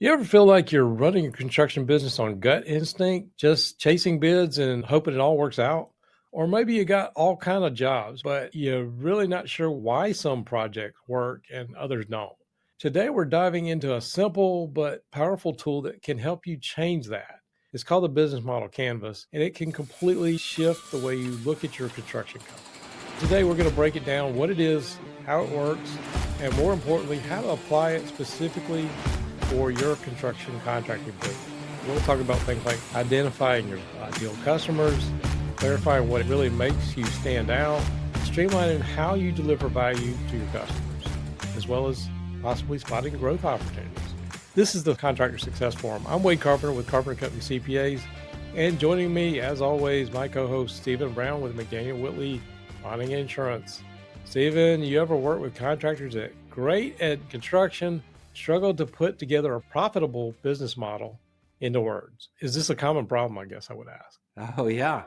You ever feel like you're running a construction business on gut instinct, just chasing bids and hoping it all works out? Or maybe you got all kind of jobs, but you're really not sure why some projects work and others don't. Today, we're diving into a simple but powerful tool that can help you change that. It's called the Business Model Canvas, and it can completely shift the way you look at your construction company. Today, we're going to break it down what it is, how it works, and more importantly, how to apply it specifically for your construction contracting business. We'll talk about things like identifying your ideal customers, clarifying what really makes you stand out, streamlining how you deliver value to your customers, as well as possibly spotting growth opportunities. This is the Contractor Success Forum. I'm Wade Carpenter with Carpenter Company CPAs, and joining me, as always, my co-host Stephen Brown with McDaniel Whitley Bonding Insurance. Stephen, you ever work with contractors that great at construction, struggled to put together a profitable business model into words? Is this a common problem, I guess I would ask? Oh, yeah,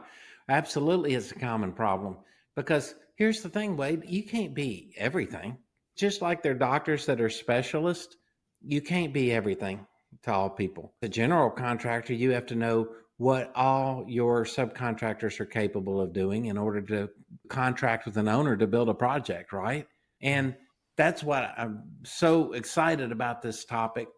absolutely. It's a common problem because here's the thing, Wade, you can't be everything. Just like there are doctors that are specialists, you can't be everything to all people. The general contractor, you have to know what all your subcontractors are capable of doing in order to contract with an owner to build a project, right? And that's what I'm so excited about this topic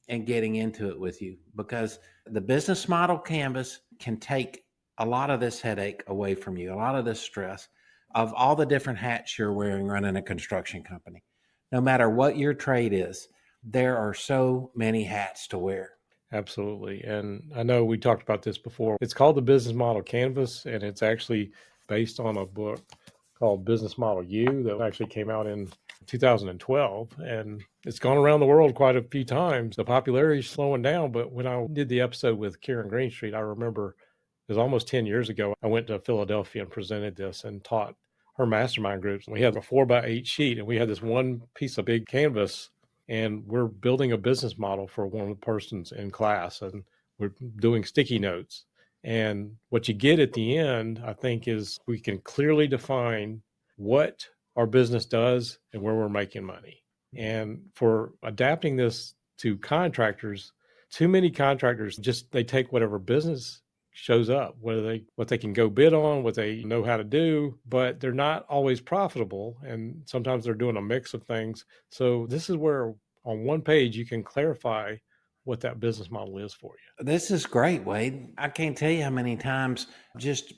and getting into it with you, because the business model canvas can take a lot of this headache away from you, a lot of this stress of all the different hats you're wearing running a construction company. No matter what your trade is, there are so many hats to wear. Absolutely. And I know we talked about this before. It's called the Business Model Canvas, and it's actually based on a book called Business Model U that actually came out in 2012. And it's gone around the world quite a few times. The popularity is slowing down. But when I did the episode with Karen Greenstreet, I remember it was almost 10 years ago. I went to Philadelphia and presented this and taught her mastermind groups. We had a 4x8 sheet, and we had this one piece of big canvas, and we're building a business model for one of the persons in class, and we're doing sticky notes. And what you get at the end, I think, is we can clearly define what our business does and where we're making money. And for adapting this to contractors, too many contractors just they take whatever business shows up, what they can go bid on, what they know how to do, but they're not always profitable. And sometimes they're doing a mix of things. So this is where on one page you can clarify what that business model is for you. This is great, Wade. I can't tell you how many times just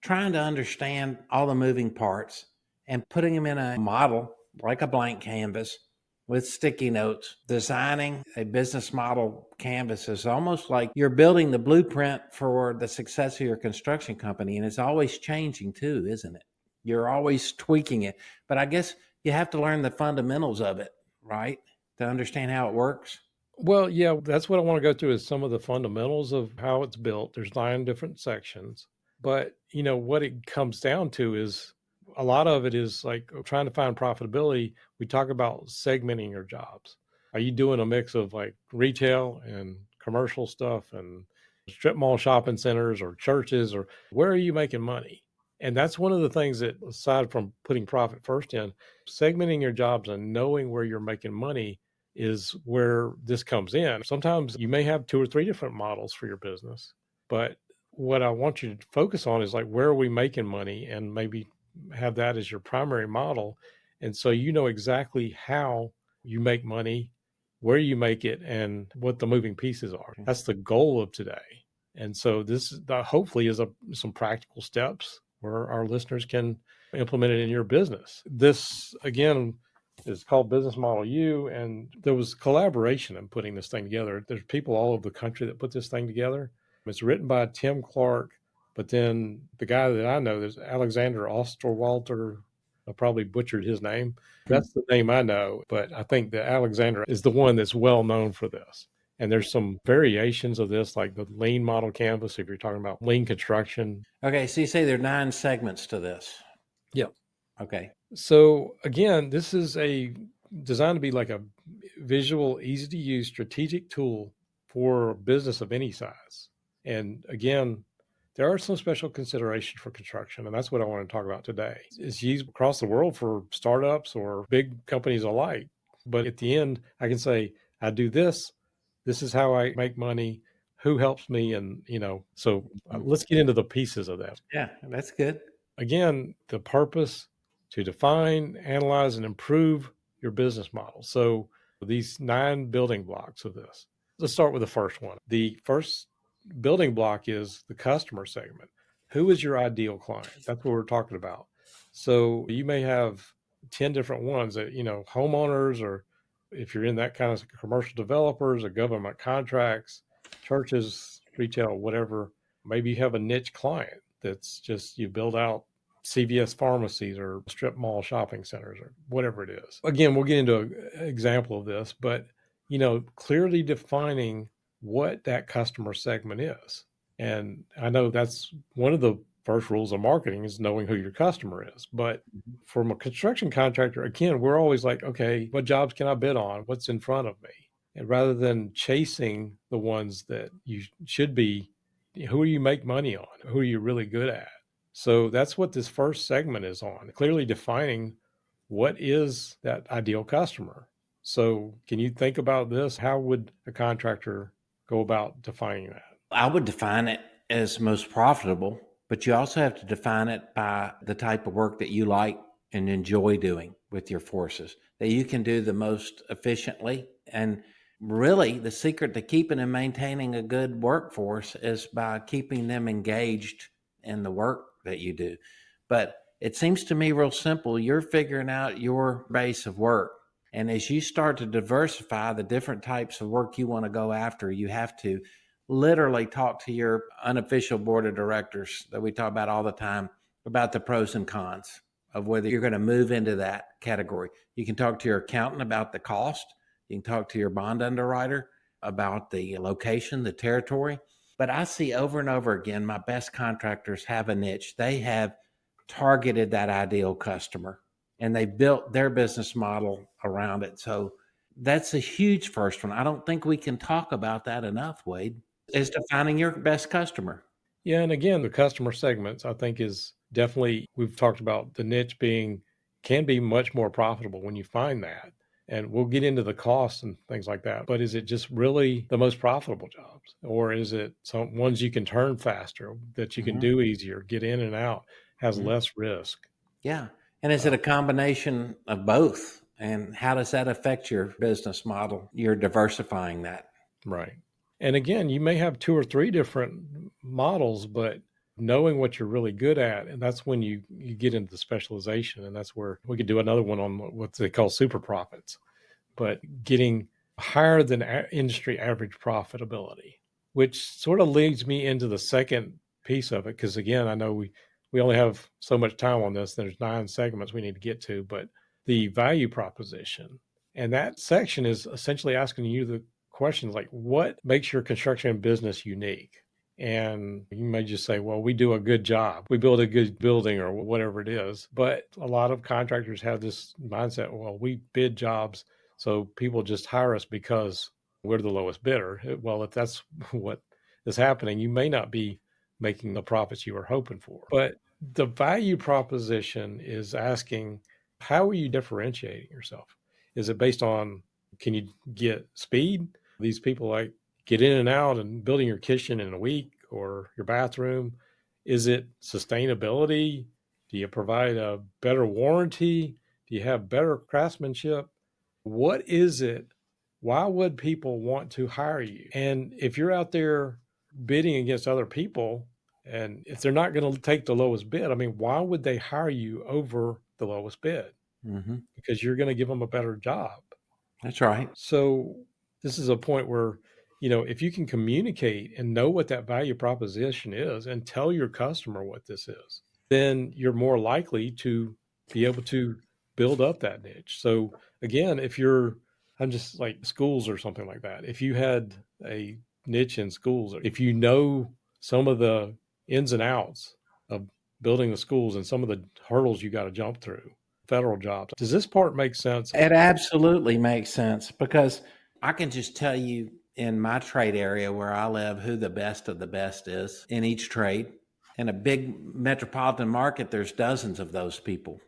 trying to understand all the moving parts and putting them in a model like a blank canvas with sticky notes. Designing a business model canvas is almost like you're building the blueprint for the success of your construction company. And it's always changing too, isn't it? You're always tweaking it. But I guess you have to learn the fundamentals of it, right? To understand how it works. Well, yeah, that's what I want to go through is some of the fundamentals of how it's built. There's 9 different sections. But, what it comes down to is a lot of it is like trying to find profitability. We talk about segmenting your jobs. Are you doing a mix of like retail and commercial stuff and strip mall shopping centers or churches, or where are you making money? And that's one of the things that, aside from putting profit first in, segmenting your jobs and knowing where you're making money is where this comes in. Sometimes you may have 2 or 3 different models for your business, but what I want you to focus on is like, where are we making money, and maybe have that as your primary model. And so you know exactly how you make money, where you make it, and what the moving pieces are. That's the goal of today. And so this hopefully is some practical steps where our listeners can implement it in your business. This, again, is called Business Model U, and there was collaboration in putting this thing together. There's people all over the country that put this thing together. It's written by Tim Clark, but then the guy that I know, there's Alexander Osterwalder. I probably butchered his name. That's the name I know, but I think that Alexander is the one that's well known for this. And there's some variations of this, like the lean model canvas, if you're talking about lean construction. Okay, so you say there are 9 segments to this. Yep. Okay. So again, this is designed to be like a visual, easy to use strategic tool for business of any size. And again, there are some special considerations for construction, and that's what I want to talk about today. It's used across the world for startups or big companies alike. But at the end, I can say, I do this, This is how I make money. Who helps me? And, so Mhm. let's get into the pieces of that. Yeah, that's good. Again, the purpose to define, analyze, and improve your business model. So these 9 building blocks of this. Let's start with the first one. The first building block is the customer segment. Who is your ideal client? That's what we're talking about. So you may have 10 different ones that, homeowners, or if you're in that kind of commercial developers or government contracts, churches, retail, whatever. Maybe you have a niche client that's just you build out CVS pharmacies or strip mall shopping centers or whatever it is. Again, we'll get into an example of this, but clearly defining what that customer segment is. And I know that's one of the first rules of marketing is knowing who your customer is. But Mhm. from a construction contractor, again, we're always like, okay, what jobs can I bid on? What's in front of me? And rather than chasing the ones that you should be, who do you make money on? Who are you really good at? So that's what this first segment is on, clearly defining what is that ideal customer. So can you think about this? How would a contractor go about defining that? I would define it as most profitable, but you also have to define it by the type of work that you like and enjoy doing with your forces that you can do the most efficiently. And really, the secret to keeping and maintaining a good workforce is by keeping them engaged in the work that you do. But it seems to me real simple. You're figuring out your base of work. And as you start to diversify the different types of work you want to go after, you have to literally talk to your unofficial board of directors that we talk about all the time about the pros and cons of whether you're going to move into that category. You can talk to your accountant about the cost. You can talk to your bond underwriter about the location, the territory. But I see over and over again, my best contractors have a niche. They have targeted that ideal customer and they built their business model around it. So that's a huge first one. I don't think we can talk about that enough, Wade, is defining your best customer. Yeah, and again, the customer segments I think is definitely we've talked about the niche being can be much more profitable when you find that. And we'll get into the costs and things like that. But is it just really the most profitable jobs? Or is it some ones you can turn faster, that you can Mhm, do easier, get in and out, has mhm. less risk? Yeah. And is it Uh, a combination of both? And how does that affect your business model? You're diversifying that. right. And again, you may have 2 or 3 different models, but knowing what you're really good at, and that's when you get into the specialization, and that's where we could do another one on what they call super profits, but getting higher than industry average profitability, which sort of leads me into the second piece of it. Because again, I know we only have so much time on this. There's 9 segments we need to get to, but the value proposition, and that section is essentially asking you the questions like, what makes your construction business unique? And you may just say, well, we do a good job. We build a good building or whatever it is. But a lot of contractors have this mindset, well, we bid jobs, so people just hire us because we're the lowest bidder. Well, if that's what is happening, you may not be making the profits you were hoping for. But the value proposition is asking, how are you differentiating yourself? Is it based on, can you get speed? These people like get in and out and building your kitchen in a week or your bathroom. Is it sustainability? Do you provide a better warranty? Do you have better craftsmanship? What is it? Why would people want to hire you? And if you're out there bidding against other people, and if they're not going to take the lowest bid, I mean, why would they hire you over the lowest bid? Hmm. Because you're going to give them a better job. That's right. So this is a point where, if you can communicate and know what that value proposition is and tell your customer what this is, then you're more likely to be able to build up that niche. So again, I'm just like schools or something like that. If you had a niche in schools, or if you know some of the ins and outs of building the schools and some of the hurdles you got to jump through, federal jobs, does this part make sense? It absolutely makes sense because I can just tell you in my trade area where I live who the best of the best is in each trade. In a big metropolitan market, there's dozens of those people,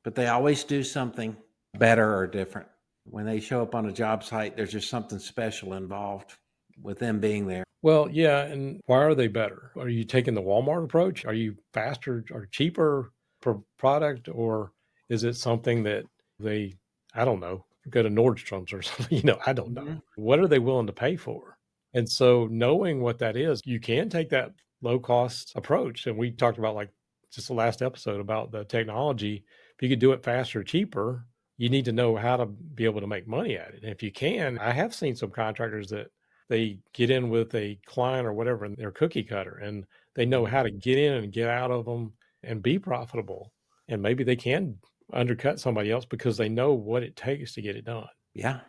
but they always do something better or different. When they show up on a job site, there's just something special involved. with them being there. Well, yeah, and why are they better? Are you taking the Walmart approach? Are you faster or cheaper per product, or is it something that they, I don't know, go to Nordstrom's or something? I don't know. Mhm. What are they willing to pay for? And so knowing what that is, you can take that low cost approach. And we talked about like just the last episode about the technology. If you could do it faster, cheaper, you need to know how to be able to make money at it. And if you can, I have seen some contractors that they get in with a client or whatever, and they're cookie cutter and they know how to get in and get out of them and be profitable. And maybe they can undercut somebody else because they know what it takes to get it done. Yeah.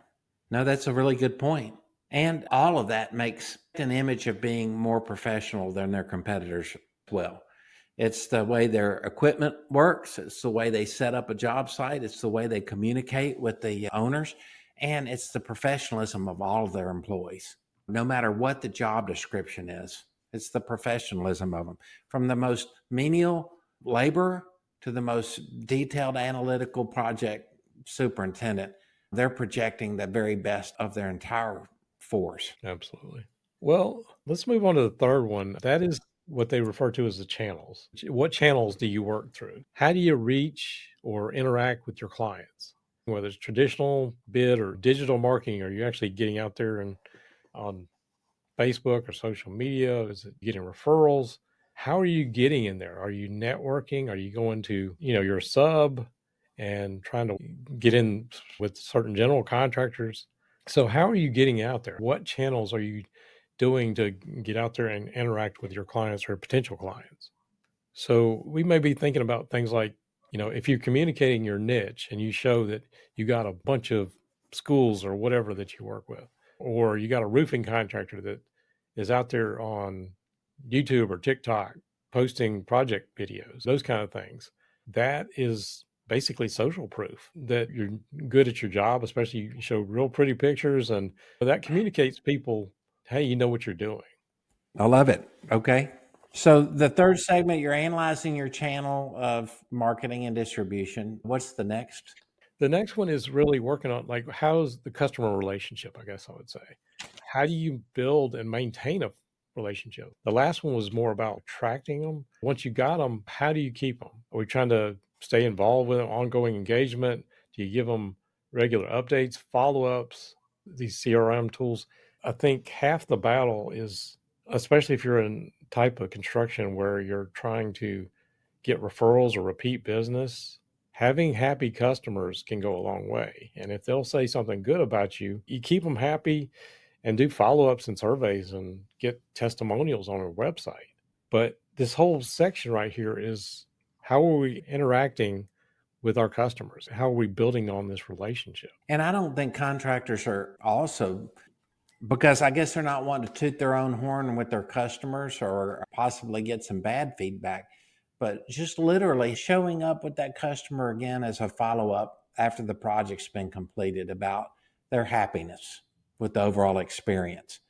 No, that's a really good point. And all of that makes an image of being more professional than their competitors as well. It's the way their equipment works. It's the way they set up a job site. It's the way they communicate with the owners. And it's the professionalism of all of their employees. No matter what the job description is, it's the professionalism of them. From the most menial labor to the most detailed analytical project superintendent, they're projecting the very best of their entire force. Absolutely. Well, let's move on to the third one. That is what they refer to as the channels. What channels do you work through? How do you reach or interact with your clients? Whether it's traditional bid or digital marketing, are you actually getting out there and on Facebook or social media? Is it getting referrals? How are you getting in there? Are you networking? Are you going to, your sub and trying to get in with certain general contractors? So how are you getting out there? What channels are you doing to get out there and interact with your clients or potential clients? So we may be thinking about things like, if you're communicating your niche and you show that you got a bunch of schools or whatever that you work with, or you got a roofing contractor that is out there on YouTube or TikTok posting project videos, those kind of things, that is basically social proof that you're good at your job, especially you show real pretty pictures and that communicates people, hey, you know what you're doing. I love it. Okay. So the third segment, you're analyzing your channel of marketing and distribution. What's the next? The next one is really working on like how's the customer relationship, I guess I would say. How do you build and maintain a relationship? The last one was more about attracting them. Once you got them, how do you keep them? Are we trying to stay involved with them, ongoing engagement? Do you give them regular updates, follow-ups, these CRM tools? I think half the battle is, especially if you're in type of construction where you're trying to get referrals or repeat business, having happy customers can go a long way. And if they'll say something good about you, you keep them happy and do follow-ups and surveys and get testimonials on our website. But this whole section right here is how are we interacting with our customers? How are we building on this relationship? And I don't think contractors are also, because I guess they're not wanting to toot their own horn with their customers or possibly get some bad feedback, but just literally showing up with that customer again as a follow up after the project's been completed about their happiness with the overall experience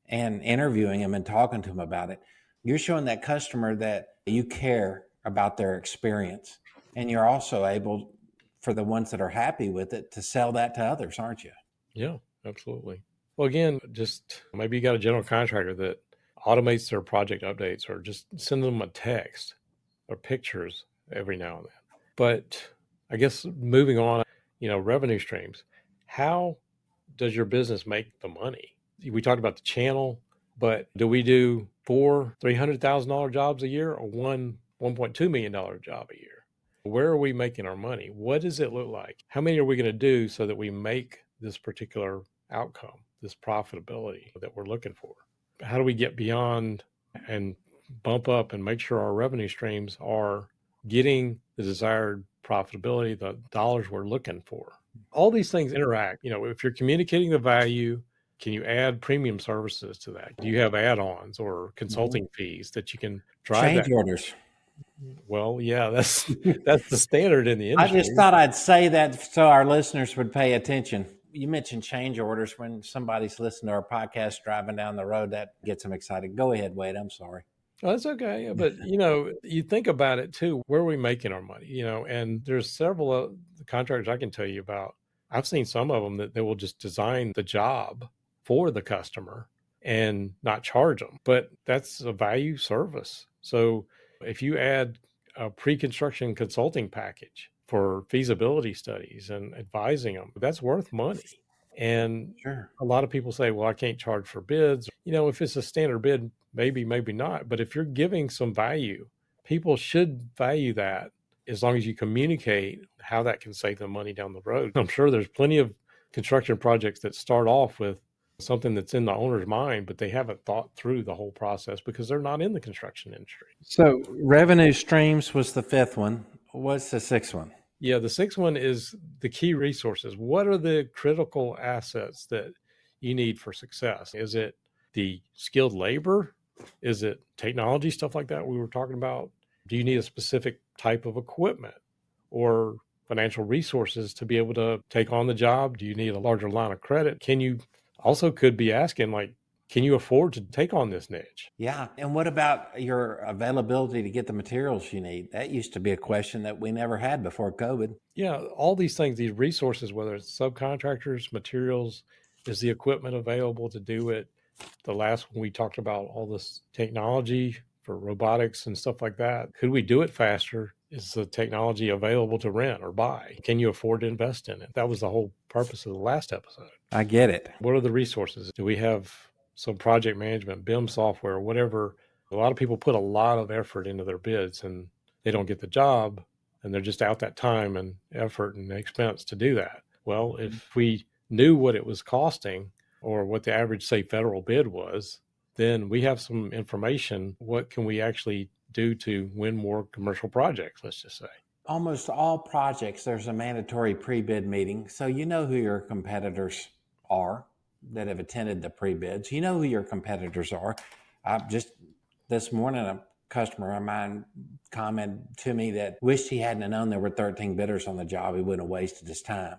and interviewing them and talking to them about it. You're showing that customer that you care about their experience. And you're also able, for the ones that are happy with it, to sell that to others, aren't you? Yeah, absolutely. Well, again, just maybe you got a general contractor that automates their project updates or just send them a text or pictures every now and then. But I guess moving on, revenue streams. How does your business make the money? We talked about the channel, but do we do four $300,000 jobs a year or one $1.2 million job a year? Where are we making our money? What does it look like? How many are we going to do so that we make this particular outcome, this profitability that we're looking for? How do we get beyond and bump up and make sure our revenue streams are getting the desired profitability, the dollars we're looking for? All these things interact. If you're communicating the value, can you add premium services to that? Do you have add-ons or Mhm. consulting fees that you can drive Change that? orders. Well, yeah, that's the standard in the I just industry. thought I'd say that so our listeners would pay attention. You mentioned change orders when somebody's listening to our podcast driving down the road. That gets them excited. Go ahead, Wade. I'm sorry. Oh, that's okay. But you think about it too. Where are we making our money? And there's several contractors I can tell you about. I've seen some of them that they will just design the job for the customer, and not charge them. But that's a value service. So if you add a pre-construction consulting package for feasibility studies and advising them, that's worth money. And Sure. a lot of people say, well, I can't charge for bids. If it's a standard bid, maybe, maybe not. But if you're giving some value, people should value that as long as you communicate how that can save them money down the road. I'm sure there's plenty of construction projects that start off with something that's in the owner's mind, but they haven't thought through the whole process because they're not in the construction industry. So revenue streams was the fifth one. What's the sixth one? Yeah, the sixth one is the key resources. What are the critical assets that you need for success? Is it the skilled labor? Is it technology, stuff like that we were talking about? Do you need a specific type of equipment or financial resources to be able to take on the job? Do you need a larger line of credit? Could be asking, like, can you afford to take on this niche? Yeah. And what about your availability to get the materials you need? That used to be a question that we never had before COVID. Yeah, all these things, these resources, whether it's subcontractors, materials, is the equipment available to do it? The last one we talked about all this technology for robotics and stuff like that. Could we do it faster? Is the technology available to rent or buy? Can you afford to invest in it? That was the whole purpose of the last episode. I get it. What are the resources? Do we have some project management, BIM software, whatever? A lot of people put a lot of effort into their bids and they don't get the job, and they're just out that time and effort and expense to do that. Well, if we knew what it was costing or what the average, say, federal bid was, then we have some information. What can we actually do to win more commercial projects, let's just say? Almost all projects, there's a mandatory pre-bid meeting. So you know who your competitors are that have attended the pre-bids. You know who your competitors are. Just this morning, a customer of mine commented to me that wished he hadn't known there were 13 bidders on the job. He wouldn't have wasted his time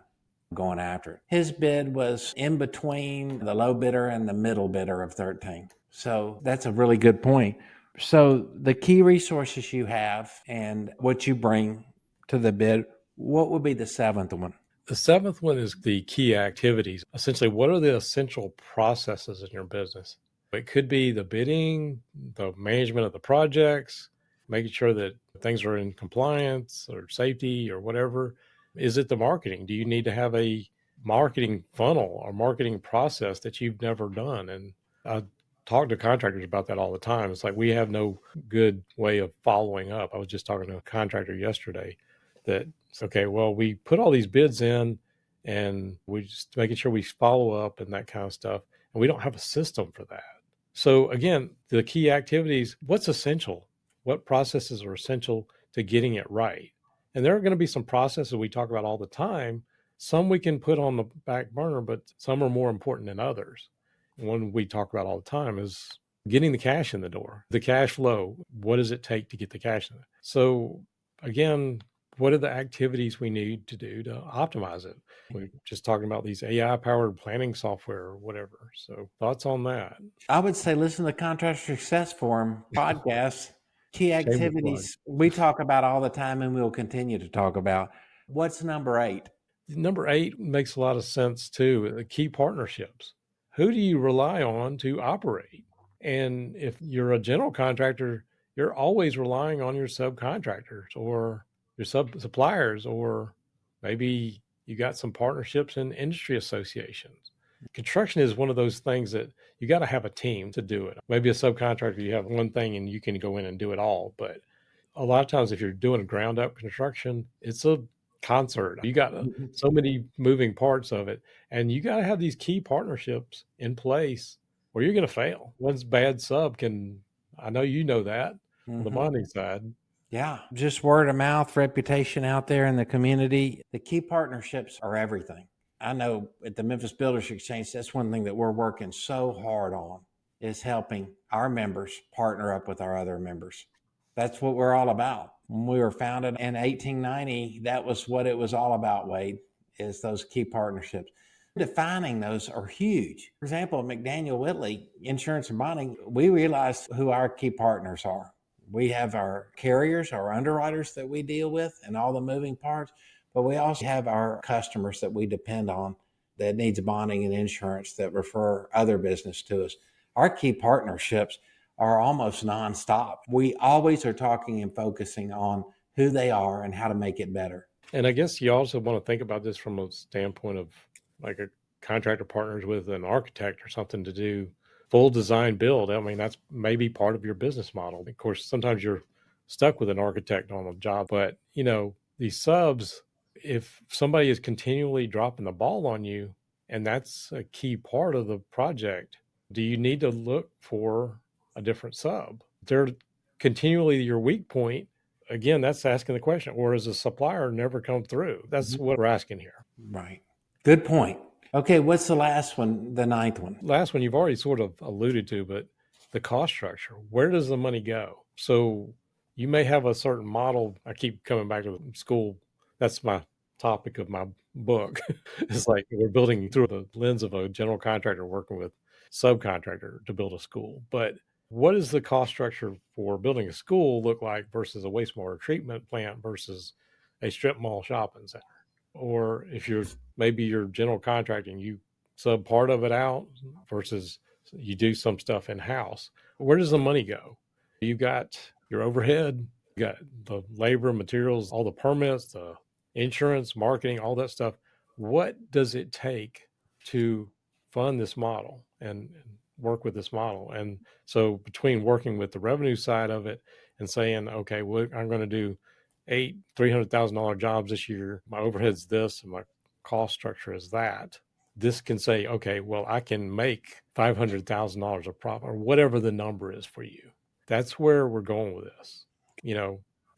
going after it. His bid was in between the low bidder and the middle bidder of 13. So that's a really good point. So the key resources you have and what you bring to the bid, what would be the seventh one? The seventh one is the key activities. Essentially, what are the essential processes in your business? It could be the bidding, the management of the projects, making sure that things are in compliance or safety or whatever. Is it the marketing? Do you need to have a marketing funnel or marketing process that you've never done? And I talk to contractors about that all the time. It's like we have no good way of following up. I was just talking to a contractor yesterday that, okay, well, we put all these bids in and we just making sure we follow up and that kind of stuff. And we don't have a system for that. So again, the key activities, what's essential? What processes are essential to getting it right? And there are going to be some processes we talk about all the time. Some we can put on the back burner, but some are more important than others. One we talk about all the time is getting the cash in the door, the cash flow. What does it take to get the cash in? So again, what are the activities we need to do to optimize it? We're just talking about these AI powered planning software or whatever. So thoughts on that? I would say listen to the Contractor Success Forum podcast. Key activities we talk about all the time and we'll continue to talk about. What's number 8? Number 8 makes a lot of sense too. The key partnerships. Who do you rely on to operate? And if you're a general contractor, you're always relying on your subcontractors or your suppliers, or maybe you got some partnerships in industry associations. Construction is one of those things that you got to have a team to do it. Maybe a subcontractor, you have one thing and you can go in and do it all. But a lot of times, if you're doing a ground up construction, it's a concert. You got so many moving parts of it, and you got to have these key partnerships in place or you're going to fail. One's bad sub can, I know you know that on the bonding side. Yeah, just word of mouth, reputation out there in the community. The key partnerships are everything. I know at the Memphis Builders Exchange, that's one thing that we're working so hard on is helping our members partner up with our other members. That's what we're all about. When we were founded in 1890, that was what it was all about, Wade, is those key partnerships. Defining those are huge. For example, McDaniel Whitley, Insurance and Bonding, we realized who our key partners are. We have our carriers, our underwriters that we deal with and all the moving parts, but we also have our customers that we depend on that needs bonding and insurance that refer other business to us. Our key partnerships are almost nonstop. We always are talking and focusing on who they are and how to make it better. And I guess you also want to think about this from a standpoint of like a contractor partners with an architect or something to do full design build. I mean, that's maybe part of your business model. Of course, sometimes you're stuck with an architect on a job, but these subs, if somebody is continually dropping the ball on you, and that's a key part of the project, do you need to look for a different sub? They're continually your weak point. Again, that's asking the question, or is a supplier never come through? That's what we're asking here. Right. Good point. Okay, what's the last one, the ninth one? Last one you've already sort of alluded to, but the cost structure. Where does the money go? So you may have a certain model. I keep coming back to the school. That's my topic of my book. It's like we're building through the lens of a general contractor working with subcontractor to build a school. But what does the cost structure for building a school look like versus a wastewater treatment plant versus a strip mall shopping center? Or if you're general contracting, you sub part of it out versus you do some stuff in house. Where does the money go? You got your overhead, you got the labor, materials, all the permits, the insurance, marketing, all that stuff. What does it take to fund this model and work with this model? And so between working with the revenue side of it and saying, okay, I'm going to do 8 $300,000 jobs this year, my overhead's this and my cost structure is that, this can say, okay, well, I can make $500,000 of profit or whatever the number is for you. That's where we're going with this.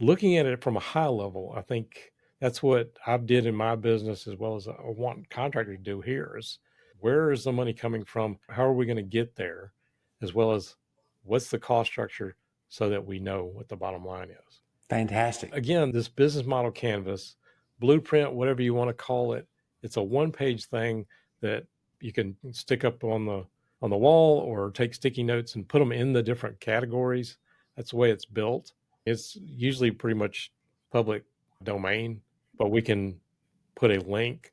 Looking at it from a high level, I think that's what I did in my business, as well as I want contractors to do here, is where is the money coming from? How are we going to get there? As well as what's the cost structure so that we know what the bottom line is. Fantastic. Again, this business model canvas, blueprint, whatever you want to call it, it's a one-page thing that you can stick up on the wall or take sticky notes and put them in the different categories. That's the way it's built. It's usually pretty much public domain, but we can put a link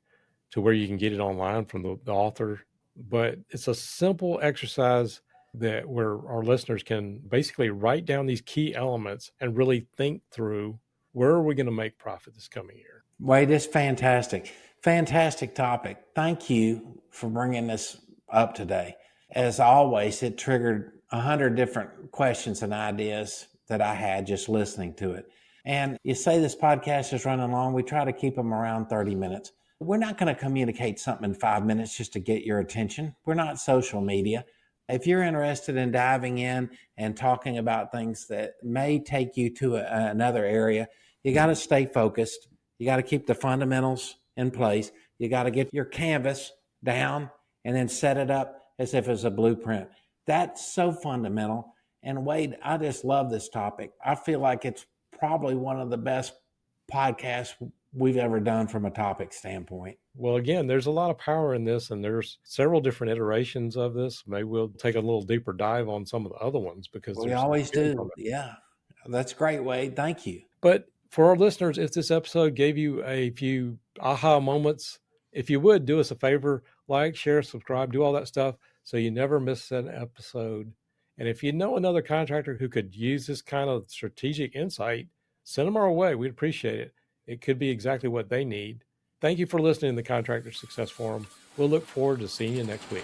to where you can get it online from the author. But it's a simple exercise that where our listeners can basically write down these key elements and really think through, where are we going to make profit this coming year? Wade, it's fantastic. Fantastic topic. Thank you for bringing this up today. As always, it triggered 100 different questions and ideas that I had just listening to it. And you say this podcast is running long. We try to keep them around 30 minutes. We're not going to communicate something in 5 minutes just to get your attention. We're not social media. If you're interested in diving in and talking about things that may take you to another area, you got to stay focused. You got to keep the fundamentals in place. You got to get your canvas down and then set it up as if it's a blueprint. That's so fundamental. And Wade, I just love this topic. I feel like it's probably one of the best podcasts we've ever done from a topic standpoint. Well, again, there's a lot of power in this, and there's several different iterations of this. Maybe we'll take a little deeper dive on some of the other ones because we always do. Yeah, that's great, Wade. Thank you. But for our listeners, if this episode gave you a few aha moments, if you would do us a favor, like, share, subscribe, do all that stuff so you never miss an episode. And if you know another contractor who could use this kind of strategic insight, send them our way. We'd appreciate it. It could be exactly what they need. Thank you for listening to the Contractor Success Forum. We'll look forward to seeing you next week.